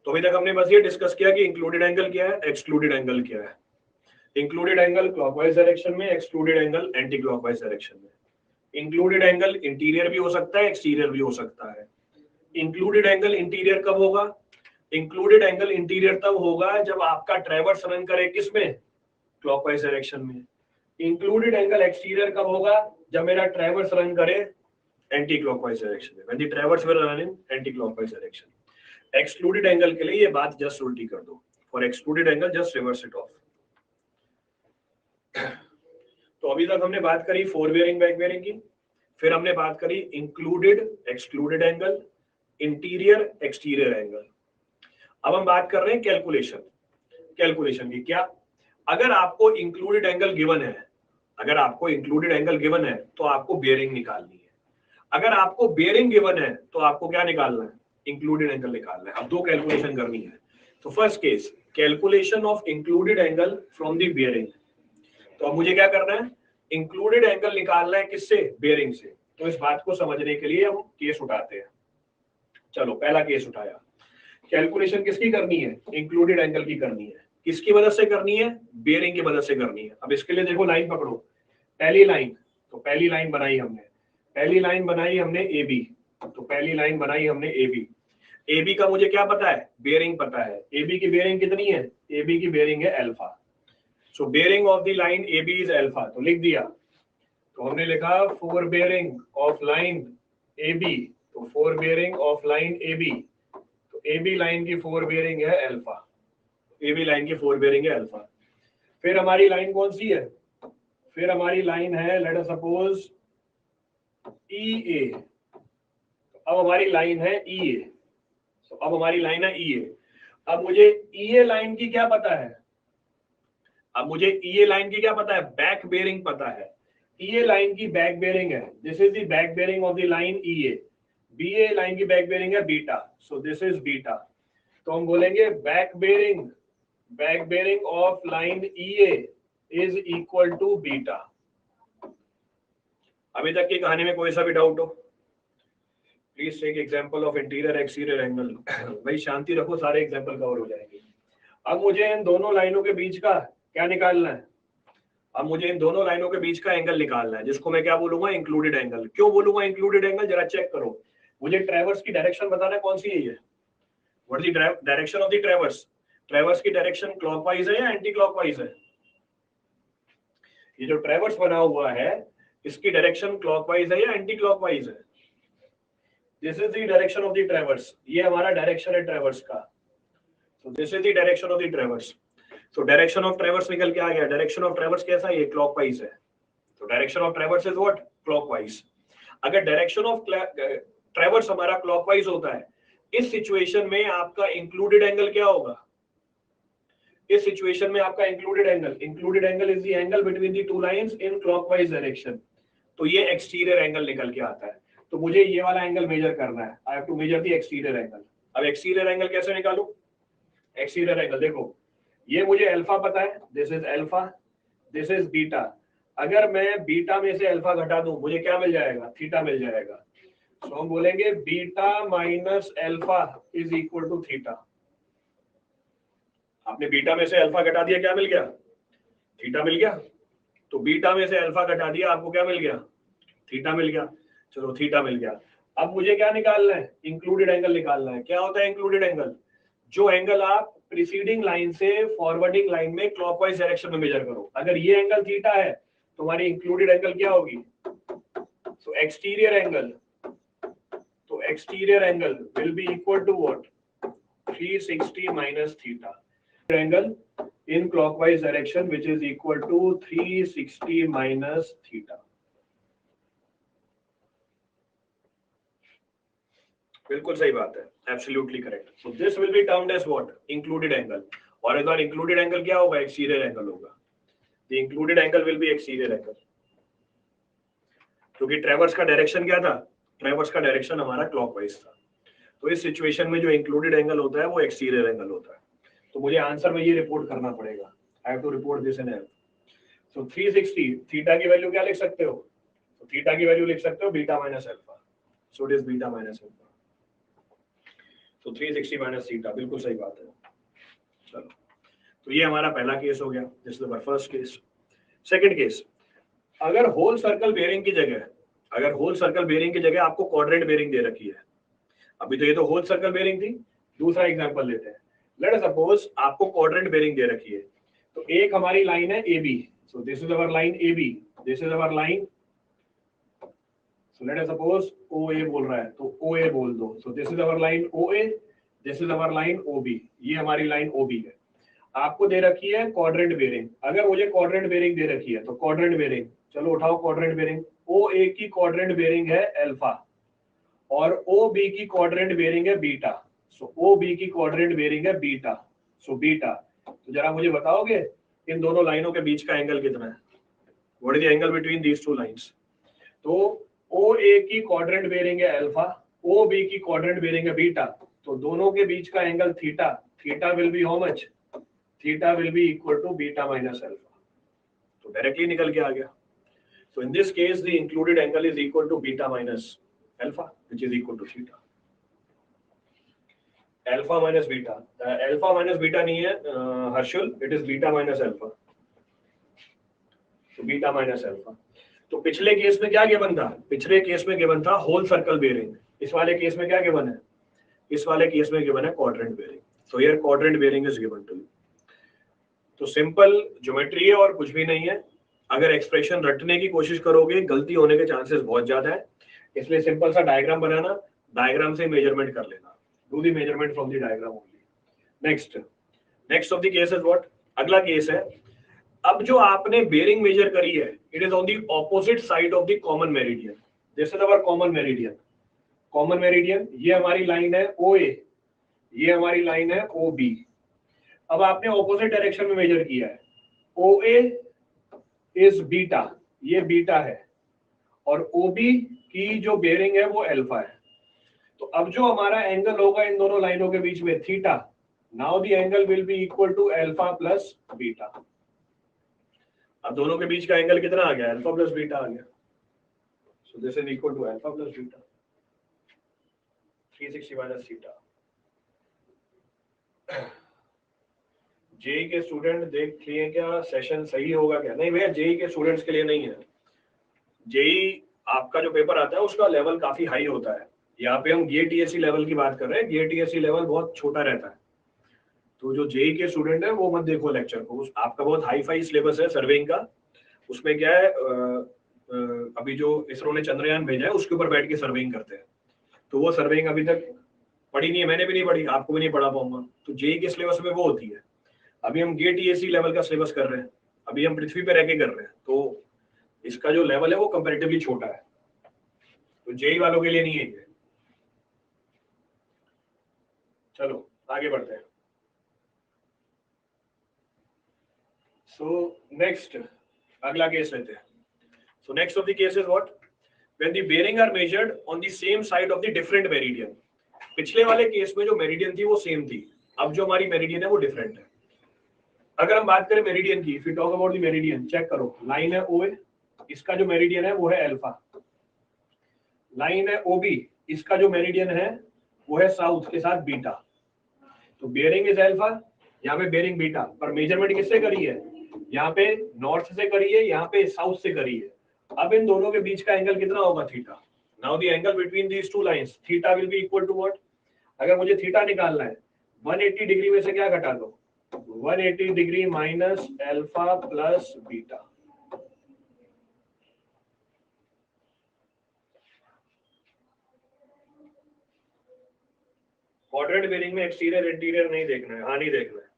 तो अभी तक हमने बस ये डिस्कस किया कि इंक्लूडेड एंगल क्या है, एक्सक्लूडेड एंगल क्या है। इंक्लूडेड एंगल क्लॉकवाइज डायरेक्शन में, excluded angle anti clockwise direction में। इंक्लूडेड एंगल इंटीरियर भी हो सकता है, एक्सटीरियर भी हो सकता है। इंक्लूडेड एंगल इंटीरियर कब होगा? इंक्लूडेड एंगल इंटीरियर तब होगा जब आपका ट्रैवर्स रन करे किसमें? क्लॉकवाइज डायरेक्शन में। इंक्लूडेड एंगल एक्सटीरियर कब होगा? जब मेरा ट्रैवर्स रन करे एंटी क्लॉकवाइज डायरेक्शन में, when the traverse will run in anti clockwise direction. Excluded angle के लिए ये बात जस्ट उल्टी कर दो, for excluded angle just reverse it of. तो अभी तक हमने बात करी फोर बेयरिंग बैक बेयरिंग की, फिर हमने बात करी included excluded angle, interior exterior angle. अब हम बात कर रहे हैं कैलकुलेशन की। क्या? अगर आपको इंक्लूडेड एंगल गिवन है, अगर आपको इंक्लूडेड एंगल गिवन है तो आपको बेयरिंग निकालनी है। अगर आपको बेयरिंग गिवन है तो आपको क्या निकालना है? इंक्लूडेड एंगल निकालना है। अब दो कैलकुलेशन करनी है। तो first case, calculation of included angle from the bearing. तो अब मुझे क्या करना है? इंक्लूडेड एंगल निकालना है किससे? बेयरिंग से। तो इस बात को समझने के लिए हम केस उठाते हैं। चलो पहला केस उठाया। कैलकुलेशन किसकी करनी है? इंक्लूडेड एंगल की करनी है। किसकी मदद से करनी है? बेयरिंग की मदद से करनी है। अब इसके लिए देखो लाइन पकड़ो, पहली लाइन, तो पहली लाइन बनाई हमने, पहली लाइन बनाई हमने AB। तो पहली लाइन बनाई हमने AB। AB का मुझे क्या पता है? बेयरिंग पता है। AB की बेयरिंग कितनी है? AB की बेयरिंग है alpha. So bearing of the line AB is alpha, तो लिख दिया। तो हमने लिखा four bearing of line AB, तो fore bearing of line AB, तो AB लाइन की फोर बेयरिंग है अल्फा, AB लाइन की फोर बेयरिंग है अल्फा। फिर हमारी लाइन कौन सी है? फिर हमारी लाइन है लेट अस सपोज EA। अब हमारी लाइन है EA, तो अब हमारी लाइन है EA। अब मुझे EA लाइन की क्या पता है? अब मुझे EA लाइन की क्या पता है? बैक बेयरिंग पता है। EA लाइन की बैक बेयरिंग है, this is the back bearing of the line EA। BA line की बैक बेयरिंग है beta, so this is beta. तो हम बोलेंगे back bearing of line EA is equal to beta. अभी तक की कहानी में कोई सा भी डाउट हो? Please take example of interior exterior angle. भाई शांति रखो, सारे एग्जांपल कवर हो जाएंगे। अब मुझे इन दोनों लाइनों के बीच का क्या निकालना है? अब मुझे इन दोनों लाइनों के बीच का एंगल निकालना है, जिसको मैं क्या बोलूंगा? Included angle. क्यों बोलूंगा इंक्लूडेड एंगल? जरा चेक करो, मुझे ट्रैवर्स की डायरेक्शन बताना है कौन सी है ये। What is the direction of the traverse? Traverse की डायरेक्शन क्लॉकवाइज है या एंटी क्लॉकवाइज है? ये जो ट्रैवर्स बना हुआ है इसकी डायरेक्शन क्लॉकवाइज है या एंटी क्लॉकवाइज है? This is the direction of the traverse, ये हमारा डायरेक्शन है ट्रैवर्स का। सो this is the direction of the traverse. So direction of traverse निकल के आ गया। डायरेक्शन ऑफ ट्रैवर्स कैसा है? ये क्लॉकवाइज है। तो direction of traverse is what? Clockwise. अगर डायरेक्शन ऑफ ट्रैवर्स हमारा क्लॉकवाइज होता है, इस सिचुएशन में आपका इंक्लूडेड एंगल क्या होगा? इस सिचुएशन में आपका included angle is the angle between the two lines in clockwise direction. तो ये एक्सटीरियर एंगल निकल के आता है। तो मुझे ये वाला एंगल मेजर करना है। I have to measure the exterior angle. अब एक्सटीरियर एंगल कैसे निकालूं? एक्सटीरियर एंगल देखो, ये मुझे अल्फा पता है, this is alpha, this is beta. अगर मैं बीटा में से अल्फा घटा दूं मुझे क्या मिल जाएगा? थीटा मिल जाएगा। तो हम बोलेंगे beta minus alpha is equal to theta. आपने बीटा में से अल्फा घटा दिया, क्या मिल गया? थीटा मिल गया। तो बीटा में से अल्फा घटा दिया, आपको क्या मिल गया? थीटा मिल गया। चलो थीटा मिल गया। अब मुझे क्या निकालना है? इंक्लूडेड एंगल निकालना है। क्या होता है इंक्लूडेड एंगल? जो एंगल आप प्रीसीडिंग लाइन से फॉरवर्डिंग लाइन में क्लॉकवाइज डायरेक्शन में मेजर करो। अगर ये एंगल थीटा है तो हमारी इंक्लूडेड एंगल क्या होगी? तो एक्सटीरियर एंगल, तो exterior angle will be equal to what? 360 minus theta. Angle in clockwise direction which is equal to 360 minus theta। बिल्कुल सही बात है, absolutely correct. So this will be termed as what? Included angle. और इधर included angle क्या होगा? Exterior angle होगा। The included angle will be exterior angle, क्योंकि ट्रैवर्स का डायरेक्शन क्या था? ट्रैवर्स का डायरेक्शन हमारा क्लॉकवाइज था। तो इस सिचुएशन में जो इंक्लूडेड एंगल होता है वो एक्सटीरियर एंगल होता है। तो मुझे आंसर में ये रिपोर्ट करना पड़ेगा। I have to report this in L. So 360 theta की वैल्यू क्या लिख सकते हो? तो थीटा की वैल्यू लिख सकते हो beta minus alpha. So it is beta minus alpha. तो 360 माइनस थीटा, बिल्कुल सही बात है। चलो, तो ये हमारा पहला केस हो गया, this is our first case. Second case, अगर होल सर्कल बेयरिंग की जगह आपको क्वाड्रेंट बेयरिंग दे रखी है। अभी तो ये तो होल सर्कल बेयरिंग थी। दूसरा एग्जांपल लेते हैं। लेट अस सपोज आपको क्वाड्रेंट बेयरिंग दे रखी है। तो एक हमारी लाइन है A B. So this is our line A B, this is our line. सो let us suppose O A बोल रहा है तो ओ ए बोल दो। So this is our line O A, this is our line O B. ये हमारी line O B है। आपको दे रखी है क्वाड्रेंट बेयरिंग। अगर मुझे क्वाड्रेंट बेयरिंग दे रखी है तो क्वाड्रेंट बेयरिंग, चलो उठाओ क्वाड्रेंट बेयरिंग। ओ ए की क्वाड्रेंट बेयरिंग है अल्फा और ओ बी की क्वाड्रेंट बेयरिंग है बीटा। सो ओ बी की क्वाड्रेंट बेयरिंग है बीटा। सो बीटा, तो जरा मुझे बताओगे इन दोनों लाइनों के बीच का एंगल कितना है? What is the angle between these two lines? तो ओ ए की क्वाड्रेंट बेयरिंग है अल्फा, ओ बी की क्वाड्रेंट बेयरिंग है बीटा। तो दोनों के बीच का angle theta, theta will be how much? Theta will be equal to beta minus alpha. तो डायरेक्टली निकल के आ गया। So in this case, the included angle is equal to beta minus alpha, which is equal to theta. Alpha minus beta. Alpha minus beta नहीं है Harshul, it is beta minus alpha. So beta minus alpha. तो पिछले case में क्या given था? पिछले case में given था होल सर्कल बेयरिंग। इस वाले केस में क्या गिवन है? इस वाले केस में गिवन है quadrant bearing. So here quadrant bearing is given to you. तो सिंपल ज्योमेट्री है और कुछ भी नहीं है। अगर एक्सप्रेशन रटने की कोशिश करोगे गलती होने के चांसेस बहुत ज्यादा है, इसलिए सिंपल सा डायग्राम बनाना, डायग्राम से मेजरमेंट कर लेना। Do the measurement from the diagram only. Next of the case is what? अगला केस है, अब जो आपने बेयरिंग मेजर करी है it is on the opposite side of the common meridian. This is our common meridian. Common meridian, ये हमारी line है ओ ए, ये हमारी लाइन है ओ बी। अब आपने ऑपोजिट डायरेक्शन में मेजर किया है। ओ ए इज बीटा, ये बीटा है, और ओबी की जो बेयरिंग है वो अल्फा है। तो अब जो हमारा एंगल होगा इन दोनों लाइनों के बीच में theta, now the angle will be equal to alpha plus beta. अब दोनों के बीच का एंगल कितना आ गया? अल्फा प्लस बीटा आ गया। So this is equal to alpha plus beta, 360 minus theta. JEE के स्टूडेंट देख लिए क्या सेशन सही होगा क्या? नहीं भैया, जेई के स्टूडेंट्स के लिए नहीं है। जेई आपका जो पेपर आता है उसका लेवल काफी हाई होता है। यहाँ पे हम गेट टीएससी लेवल की बात कर रहे हैं। गेट टीएससी लेवल बहुत छोटा रहता है, तो जो जेई के स्टूडेंट है वो मत देखो लेक्चर को, आपका बहुत हाई फाई सिलेबस है सर्वेइंग का। उसमें क्या है, अभी जो इसरो ने चंद्रयान भेजा है उसके ऊपर बैठ के सर्वेइंग करते हैं, तो वो सर्वेइंग अभी तक पढ़ी नहीं है, मैंने भी नहीं पढ़ी, आपको भी नहीं पढ़ा पाऊंगा। तो जेई के सिलेबस में वो होती है। अभी हम गेट ईएससी लेवल का सिलेबस कर रहे हैं, अभी हम पृथ्वी पे रह के कर रहे हैं, तो इसका जो लेवल है वो कंपैरेटिवली छोटा है, तो जेई वालों के लिए नहीं है ये। चलो आगे बढ़ते हैं। सो नेक्स्ट अगला केस लेते हैं। So next of the case is what, when the bearing are measured on the same side of the different meridian. पिछले वाले केस में जो मेरिडियन थी वो सेम थी, अब जो हमारी मेरिडियन है वो डिफरेंट है। अगर हम बात करें मेरिडियन की, if you talk about the meridian, check करो, लाइन है ओए, इसका जो मेरिडियन है वो है अल्फा। लाइन है ओबी, इसका जो मेरिडियन है वो है साउथ के साथ बीटा। तो बेयरिंग इज अल्फा, यहाँ पे बेयरिंग बीटा, पर मेजरमेंट किससे करी है, यहाँ पे नॉर्थ से करी है, यहाँ पे साउथ से करी है। अब इन दोनों के बीच का एंगल कितना होगा, theta. Now the angle between these two lines, theta will be equal to what. अगर मुझे थीटा निकालना है, 180 डिग्री में से क्या घटा दो, 180 degree minus alpha plus beta. Quadrant bearing में एक्सटीरियर इंटीरियर नहीं देखना है, हाँ नहीं देखना है।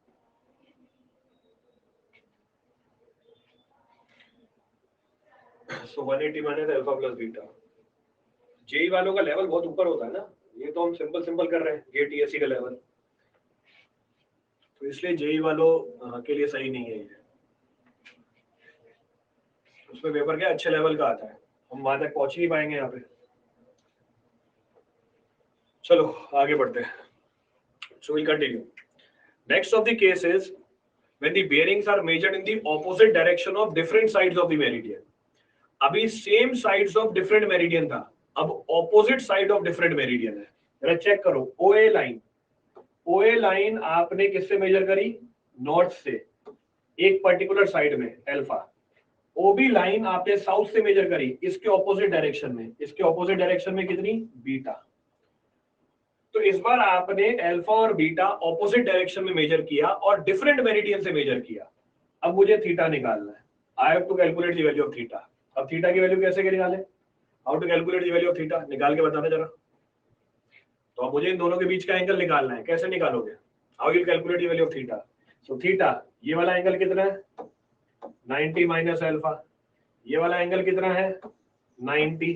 So 180 minus alpha plus beta. JEE वालों का लेवल बहुत ऊपर होता है ना, ये तो हम सिंपल सिंपल कर रहे हैं गेट ईएससी का लेवल, तो इसलिए जेई वालों के लिए सही नहीं है ये। उसमें पेपर क्या अच्छे लेवल का आता है, हम वहां तक पहुंच ही नहीं पाएंगे यहाँ पे। चलो आगे बढ़ते हैं। So will continue. Next of the case is when the bearings are measured in the opposite direction of different sides of the meridian। अभी same sides of different meridian था, अब opposite side of different meridian है। जरा check करो, ओए line, ओए line आपने किससे मेजर करी, नॉर्थ से, एक पर्टिकुलर साइड में अल्फा। ओबी लाइन आपने साउथ से मेजर करी, इसके ऑपोजिट डायरेक्शन में, इसके ऑपोजिट डायरेक्शन में कितनी, बीटा। तो इस बार आपने अल्फा और बीटा ऑपोजिट डायरेक्शन में मेजर किया और डिफरेंट मेरिडियन से मेजर किया। अब मुझे थीटा निकालना है, I have to calculate the value of theta. अब थीटा की वैल्यू कैसे निकालें, how to calculate the value of theta, निकाल के बताना जरा। तो अब मुझे इन दोनों के बीच का एंगल निकालना है, कैसे निकालोगे, how you calculate the value of theta. So theta, ये वाला एंगल कितना है, 90 माइनस अल्फा, ये वाला एंगल कितना है 90,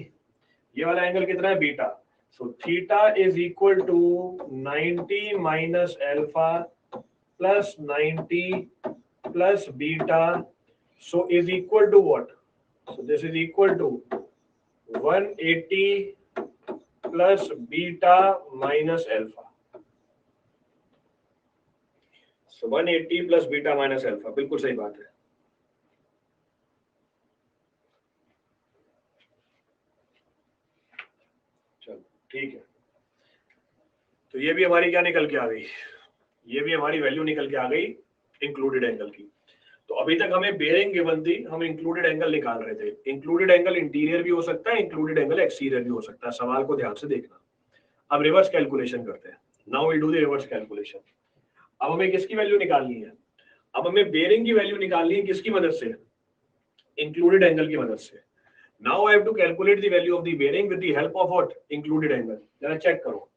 ये वाला एंगल कितना है beta. So theta is equal to 90 minus alpha plus 90 plus beta. So is equal to what? So this is equal to 180 plus beta minus alpha. So 180 plus beta minus alpha, बिल्कुल सही बात है। चलो ठीक है, तो ये भी हमारी क्या निकल के आ गई, ये भी हमारी वैल्यू निकल के आ गई इंक्लूडेड एंगल की। तो अभी तक हमें बेयरिंग गिवन थी, हम इंक्लूडेड एंगल निकाल रहे थे। इंक्लूडेड एंगल इंटीरियर भी हो सकता है, इंक्लूडेड एंगल एक्सटीरियर भी हो सकता है, सवाल को ध्यान से देखना। अब रिवर्स कैलकुलेशन करते हैं, now will do the reverse calculation. अब हमें किसकी वैल्यू निकालनी है, अब हमें बेयरिंग की वैल्यू निकालनी है, किसकी मदद से, इंक्लूडेड एंगल की मदद से। Now I have to calculate the value of the bearing with the help of what, included angle. जरा चेक करो,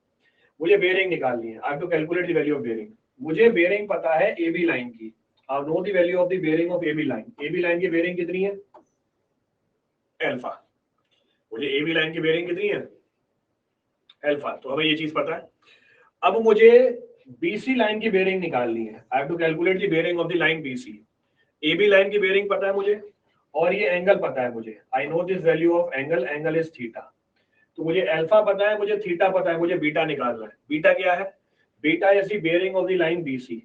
मुझे बेयरिंग निकालनी है, I have to calculate the value of bearing. मुझे बेयरिंग पता है एबी लाइन की, I know the value of the bearing of AB line. AB line की बेयरिंग कितनी है, अल्फा। मुझे एबी लाइन की बेयरिंग कितनी है, अल्फा, तो हमें ये चीज पता है। अब मुझे बीसी लाइन की बेयरिंग निकालनी है, I have to calculate the bearing of the line BC. AB line की बेयरिंग पता है मुझे, और ये एंगल पता है मुझे, I know this value of angle, angle is theta. तो मुझे अल्फा पता है, मुझे थीटा पता है, मुझे बीटा निकालना है। बीटा क्या है, beta is the bearing of the line BC.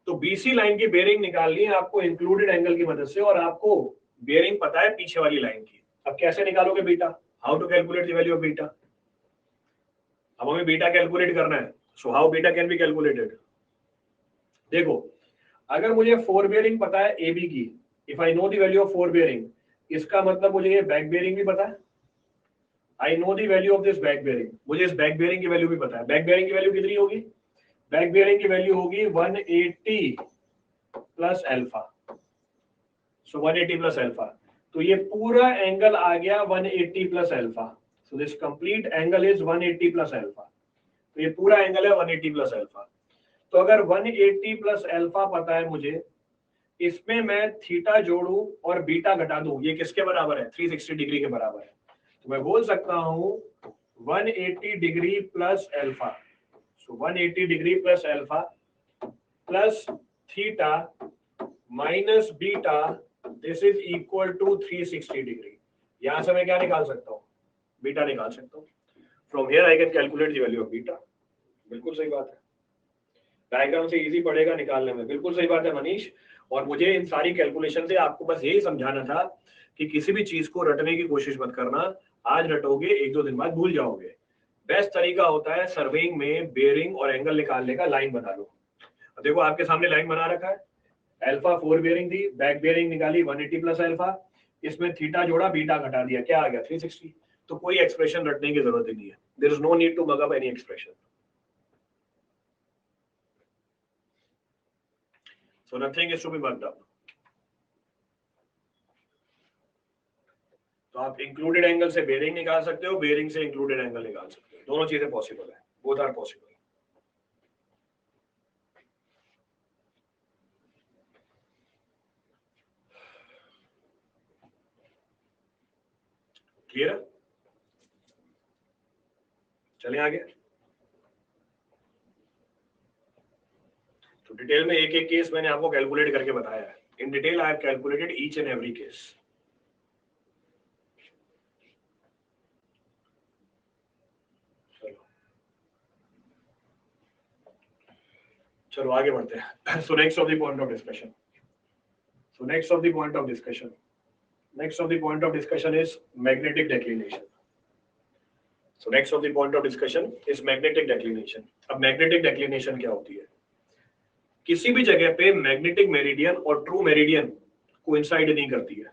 तो बीसी लाइन की बेयरिंग निकालनी है आपको इंक्लूडेड एंगल की मदद से, और आपको बेयरिंग पता है पीछे वाली लाइन की। अब कैसे निकालोगे beta, how to calculate the value of beta. अब हमें बीटा कैलकुलेट करना है, so how beta can be calculated. देखो, अगर मुझे फोर बेयरिंग पता है एबी की, if I know the value of fore bearing, इसका मतलब मुझे ये बैक बेयरिंग भी पता है, I know the value of this back bearing, मुझे इस बैक बेयरिंग की वैल्यू भी पता है। बैक बेयरिंग की वैल्यू कितनी होगी, बैक बियरिंग की वैल्यू होगी 180 plus alpha, so 180 plus alpha, तो ये पूरा एंगल आ गया 180 plus alpha, so this complete angle is 180 plus alpha, तो ये पूरा एंगल है 180 प्लस अल्फा। तो अगर 180 प्लस अल्फा पता है मुझे, इसमें मैं थीटा जोड़ू और बीटा घटा दूं, ये किसके बराबर है, 360 डिग्री के बराबर है, तो मैं बोल सकता हूं 180 degree plus alpha, so 180 degree plus alpha plus theta minus beta, this is equal to 360 degree. यहां से मैं क्या निकाल सकता हूं, बीटा निकाल सकता हूं। From here I can calculate the value of beta. बिल्कुल सही बात है, डायग्राम से इजी पड़ेगा निकालने में, बिल्कुल सही बात है मनीष। और मुझे इन सारी कैलकुलेशन से आपको बस यही समझाना था कि किसी भी चीज को रटने की कोशिश मत करना, आज रटोगे एक दो दिन बाद भूल जाओगे। बेस्ट तरीका होता है सर्वेइंग में बेयरिंग और एंगल निकालने का, लाइन बना लो। देखो आपके सामने लाइन बना रखा है, अल्फा 4 बेयरिंग थी, बैक बेयरिंग निकाली 180 प्लस अल्फा, इसमें थीटा जोड़ा बीटा घटा दिया, क्या आ गया 360। तो कोई एक्सप्रेशन रटने की जरूरत ही नहीं है, there is no need to mug up any expression, so nothing is to be mugged up. तो आप इंक्लूडेड एंगल से बेयरिंग निकाल सकते हो, बेयरिंग से इंक्लूडेड एंगल निकाल सकते हो, दोनों चीजें पॉसिबल है, बोथ आर पॉसिबल। क्लियर है, चलें आगे। तो डिटेल में एक एक केस मैंने आपको कैलकुलेट करके बताया है, in detail I have calculated each and every case. चलो आगे बढ़ते हैं। So next of the point of discussion, so next of the point of discussion, next of the point of discussion is magnetic declination. So next of the point of discussion is magnetic declination. अब magnetic declination क्या होती है, किसी भी जगह पे magnetic meridian और true meridian coincide नहीं करती है।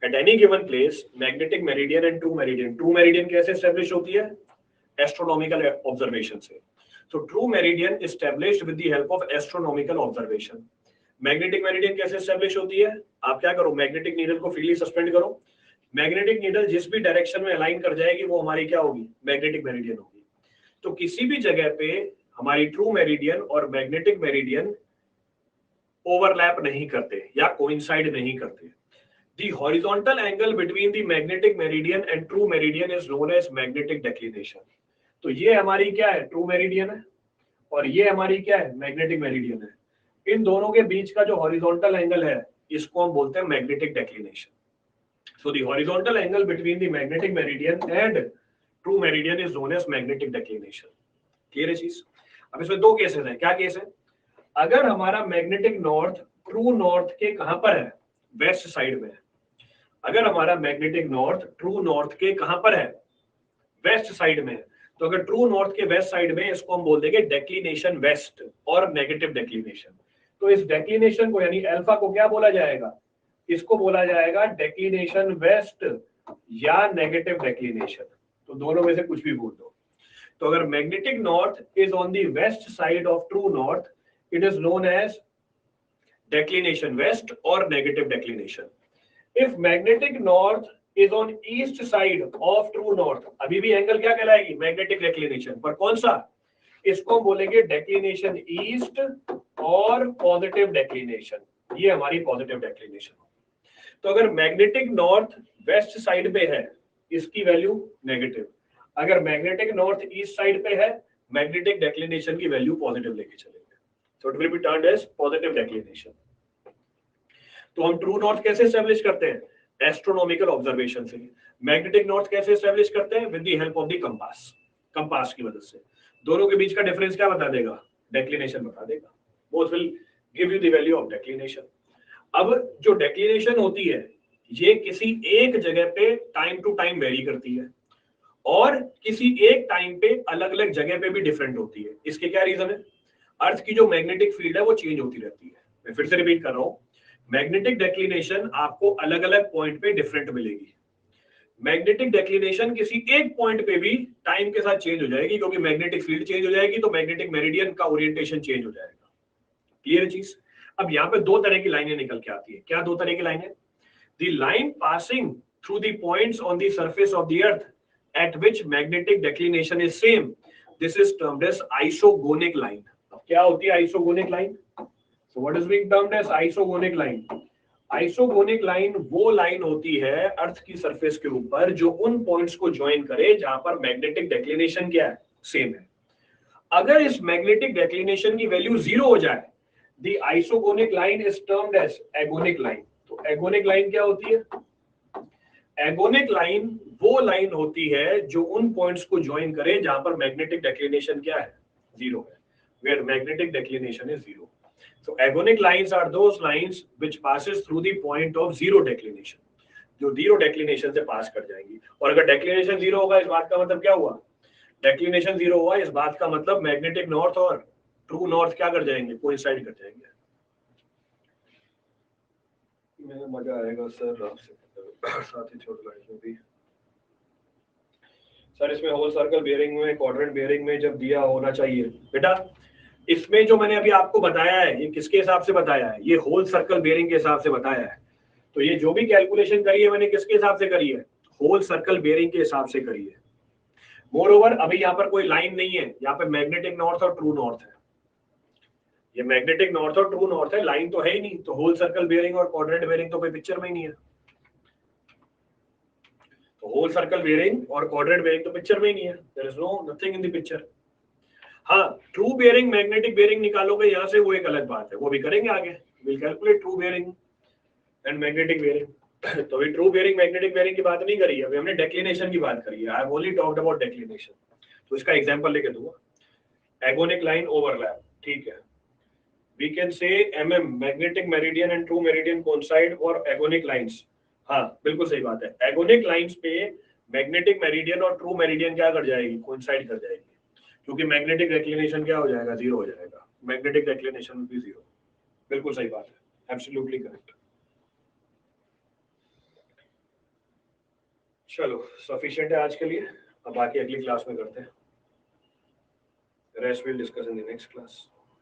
At any given place magnetic meridian and true meridian कैसे एस्टेब्लिश होती है, एस्ट्रोनॉमिकल ऑब्जर्वेशन से। So true meridian established with the help of astronomical observation. Magnetic meridian कैसे एस्टेब्लिश होती है, आप क्या करो, मैग्नेटिक नीडल को फ्रीली सस्पेंड करो, मैग्नेटिक नीडल जिस भी डायरेक्शन में अलाइन कर जाएगी वो हमारी क्या होगी, मैग्नेटिक मेरिडियन होगी। तो किसी भी जगह पे हमारी ट्रू मेरिडियन और मैग्नेटिक मेरिडियन ओवरलैप नहीं करते या कोइंसाइड नहीं करते। The horizontal angle between the magnetic meridian and true meridian is known as magnetic declination. तो ये हमारी क्या है, ट्रू मेरिडियन है, और ये हमारी क्या है, मैग्नेटिक मेरिडियन है। इन दोनों के बीच का जो हॉरिजॉन्टल एंगल है इसको हम बोलते हैं magnetic declination. So the horizontal angle between the magnetic meridian and true meridian is known as magnetic declination. Clear है चीज। अब इसमें दो केसेस हैं, क्या केस है, अगर हमारा मैग्नेटिक नॉर्थ ट्रू नॉर्थ के कहां पर है, वेस्ट साइड में है, अगर हमारा मैग्नेटिक नॉर्थ ट्रू नॉर्थ के कहां पर है, वेस्ट साइड में है, तो अगर ट्रू नॉर्थ के वेस्ट साइड में इसको हम बोल देंगे डेक्लिनेशन वेस्ट और नेगेटिव डेक्लिनेशन। तो इस डेक्लिनेशन को यानी अल्फा को क्या बोला जाएगा, इसको बोला जाएगा डेक्लिनेशन वेस्ट या नेगेटिव डेक्लिनेशन, तो दोनों में से कुछ भी बोल दो। तो अगर magnetic north is on the west side of true north, it is known as declination west और negative declination. If magnetic north is on east side of true north, अभी भी एंगल क्या कहलाएगी, मैग्नेटिक डेक्लिनेशन, पर कौन सा, इसको बोलेंगे डेक्लिनेशन ईस्ट और पॉजिटिव डेक्लिनेशन, ये हमारी पॉजिटिव डेक्लिनेशन। तो अगर मैग्नेटिक नॉर्थ वेस्ट साइड पे है इसकी वैल्यू नेगेटिव, अगर मैग्नेटिक नॉर्थ ईस्ट साइड पे है मैग्नेटिक डेक्लिनेशन की वैल्यू पॉजिटिव लेके चलेंगे, so it will be turned as positive declination. तो हम ट्रू नॉर्थ कैसे एस्टेब्लिश करते हैं, एस्ट्रोनॉमिकल ऑब्जर्वेशन से। मैग्नेटिक नॉर्थ कैसे एस्टेब्लिश करते हैं, with the help of the compass, compass की मदद से। दोनों के बीच का डिफरेंस क्या बता देगा, डेक्लिनेशन बता देगा, both will give you the value of declination. अब जो डेक्लिनेशन होती है ये किसी एक जगह पे टाइम टू टाइम वेरी करती है और किसी एक टाइम पे अलग अलग जगह पे भी डिफरेंट होती है। इसके क्या रीजन है, अर्थ की जो मैग्नेटिक फील्ड है वो चेंज होती रहती है। मैं फिर से रिपीट कर रहा हूं, मैग्नेटिक डेक्लिनेशन आपको अलग अलग पॉइंट पे डिफरेंट मिलेगी। मैग्नेटिक डेक्लिनेशन किसी एक पॉइंट पे भी टाइम के साथ चेंज हो जाएगी, क्योंकि मैग्नेटिक फील्ड चेंज हो जाएगी, तो मैग्नेटिक मेरिडियन का ओरिएंटेशन चेंज हो जाएगा। क्लियर चीज। अब यहाँ पे दो तरह की लाइनें निकल के आती है। क्या दो तरह की लाइनें? The line passing through the points on the surface of the earth at which magnetic declination is same, this is termed as isogonic line. अब क्या होती है isogonic line? So what is being termed as isogonic line? Isogonic line वो line होती है अर्थ की surface के ऊपर जो उन पॉइंट्स को ज्वाइन करे जहां पर मैग्नेटिक डेक्लिनेशन क्या है? सेम है। अगर इस मैग्नेटिक डेक्लिनेशन की वैल्यू जीरो हो जाए, the isogonic line is termed as agonic line. तो एगोनिक लाइन क्या होती है? एगोनिक लाइन वो लाइन होती है जो उन पॉइंट्स को ज्वाइन करे जहां पर मैग्नेटिक डेक्लिनेशन क्या है? जीरो है। Where magnetic declination is zero. So agonic lines are those lines which passes through the point of zero declination, जो जीरो डेक्लिनेशन से पास कर जाएंगी। और अगर डेक्लिनेशन जीरो होगा, इस बात का मतलब क्या हुआ? डेक्लिनेशन जीरो हुआ, इस बात का मतलब मैग्नेटिक नॉर्थ और ट्रू नॉर्थ क्या कर जाएंगे? कोइंसाइड कर जाएंगे। मेरा मजा आएगा सर आपसे साथ ही छोड़ में भी। सर इसमें होल सर्कल बेयरिंग में, क्वाड्रेंट बेयरिंग में जब दिया होना चाहिए बेटा, इसमें जो मैंने अभी आपको बताया है ये किसके हिसाब से बताया है? ये होल सर्कल बेयरिंग के हिसाब से बताया है। तो ये जो भी कैलकुलेशन करी है मैंने किसके हिसाब से करी है? होल सर्कल बेयरिंग के हिसाब से करी है। मोर ओवर अभी यहाँ पर कोई लाइन नहीं है, यहाँ पे मैग्नेटिक नॉर्थ और ट्रू नॉर्थ है। ये मैग्नेटिक नॉर्थ और ट्रू नॉर्थ है, लाइन तो है ही नहीं। तो होल सर्कल बेयरिंग और क्वाड्रेंट बेयरिंग तो कोई पिक्चर में ही नहीं है। तो होल सर्कल बेयरिंग और क्वाड्रेंट बेयरिंग तो पिक्चर में ही नहीं है। There is no nothing in the picture. हाँ, ट्रू बेयरिंग मैग्नेटिक बेयरिंग निकालोगे यहाँ से, वो एक अलग बात है, वो भी करेंगे आगे। Will calculate true bearing and magnetic bearing. तो अभी ट्रू बेयरिंग मैग्नेटिक बेयरिंग की बात नहीं करी है, अभी हमने डेक्लिनेशन की बात करी है। I have only talked about declination. तो इसका एग्जांपल लेके दूंगा। एगोनिक लाइन ओवरलैप, ठीक है। We can say um magnetic meridian and true meridian coincide for agonic lines. हाँ बिल्कुल सही बात है। एगोनिक लाइंस पे मैग्नेटिक मेरिडियन और ट्रू मेरिडियन क्या कर जाएगी? कोइंसाइड कर जाएगी, क्योंकि मैग्नेटिक डेक्लिनेशन क्या हो जाएगा? जीरो हो जाएगा। मैग्नेटिक डेक्लिनेशन भी जीरो। बिल्कुल सही बात है, एब्सोल्युटली करेक्ट। चलो सफिशिएंट है आज के लिए, अब बाकी अगली क्लास में करते हैं। Rest will discuss in the next class.